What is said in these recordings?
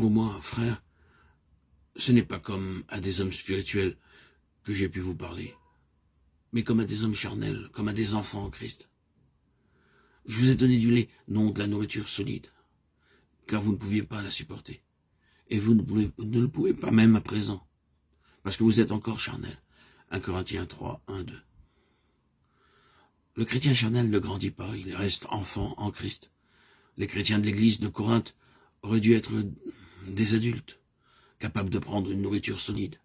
Pour moi, frère, ce n'est pas comme à des hommes spirituels que j'ai pu vous parler, mais comme à des hommes charnels, comme à des enfants en Christ. Je vous ai donné du lait, non de la nourriture solide, car vous ne pouviez pas la supporter. Et vous ne le pouvez pas même à présent, parce que vous êtes encore charnel. 1 Corinthiens 3, 1, 2. Le chrétien charnel ne grandit pas, il reste enfant en Christ. Les chrétiens de l'église de Corinthe auraient dû être des adultes, capables de prendre une nourriture solide.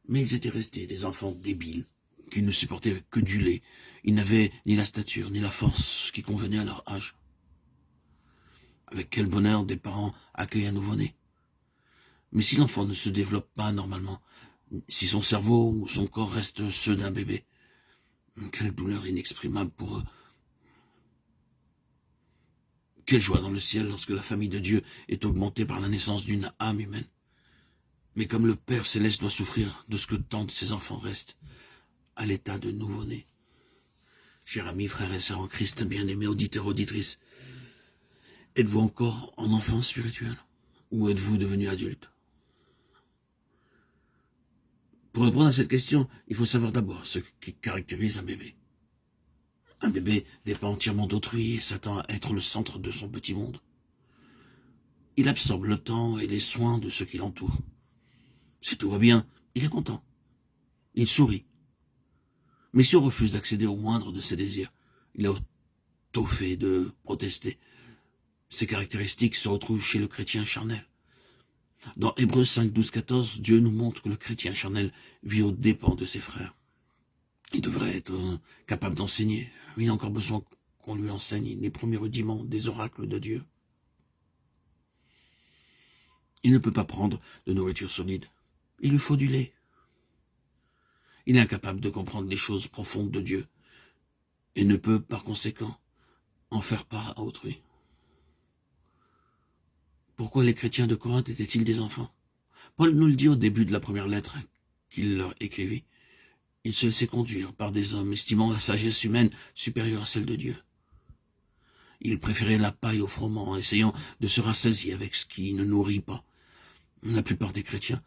Mais ils étaient restés des enfants débiles, qui ne supportaient que du lait. Ils n'avaient ni la stature, ni la force qui convenait à leur âge. Avec quel bonheur des parents accueillent un nouveau-né. Mais si l'enfant ne se développe pas normalement, si son cerveau ou son corps restent ceux d'un bébé, quelle douleur inexprimable pour eux. Quelle joie dans le ciel lorsque la famille de Dieu est augmentée par la naissance d'une âme humaine. Mais comme le Père Céleste doit souffrir de ce que tant de ses enfants restent à l'état de nouveau-né. Chers amis, frères et sœurs en Christ, bien-aimés auditeurs, auditrices, êtes-vous encore en enfance spirituelle ou êtes-vous devenu adulte? Pour répondre à cette question, il faut savoir d'abord ce qui caractérise un bébé. Un bébé dépend entièrement d'autrui et s'attend à être le centre de son petit monde. Il absorbe le temps et les soins de ceux qui l'entourent. Si tout va bien, il est content. Il sourit. Mais si on refuse d'accéder au moindre de ses désirs, il a tôt fait de protester. Ces caractéristiques se retrouvent chez le chrétien charnel. Dans Hébreux 5, 12, 14, Dieu nous montre que le chrétien charnel vit aux dépens de ses frères. Il devrait être capable d'enseigner, mais il a encore besoin qu'on lui enseigne les premiers rudiments des oracles de Dieu. Il ne peut pas prendre de nourriture solide. Il lui faut du lait. Il est incapable de comprendre les choses profondes de Dieu et ne peut, par conséquent, en faire part à autrui. Pourquoi les chrétiens de Corinthe étaient-ils des enfants? Paul nous le dit au début de la première lettre qu'il leur écrivit. Il se laissait conduire par des hommes estimant la sagesse humaine supérieure à celle de Dieu. Il préférait la paille au froment, essayant de se rassasier avec ce qui ne nourrit pas. La plupart des chrétiens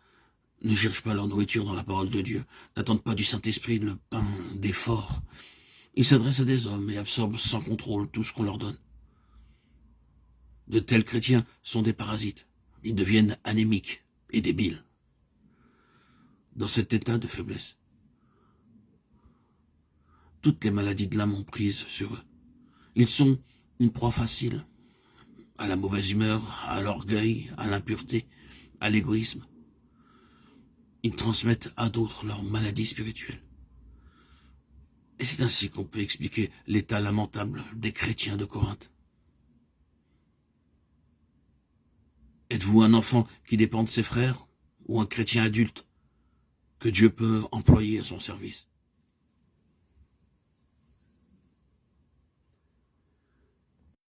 ne cherchent pas leur nourriture dans la parole de Dieu, n'attendent pas du Saint-Esprit le pain d'effort. Ils s'adressent à des hommes et absorbent sans contrôle tout ce qu'on leur donne. De tels chrétiens sont des parasites. Ils deviennent anémiques et débiles. Dans cet état de faiblesse, toutes les maladies de l'âme ont prise sur eux. Ils sont une proie facile à la mauvaise humeur, à l'orgueil, à l'impureté, à l'égoïsme. Ils transmettent à d'autres leurs maladies spirituelles. Et c'est ainsi qu'on peut expliquer l'état lamentable des chrétiens de Corinthe. Êtes-vous un enfant qui dépend de ses frères ou un chrétien adulte que Dieu peut employer à son service?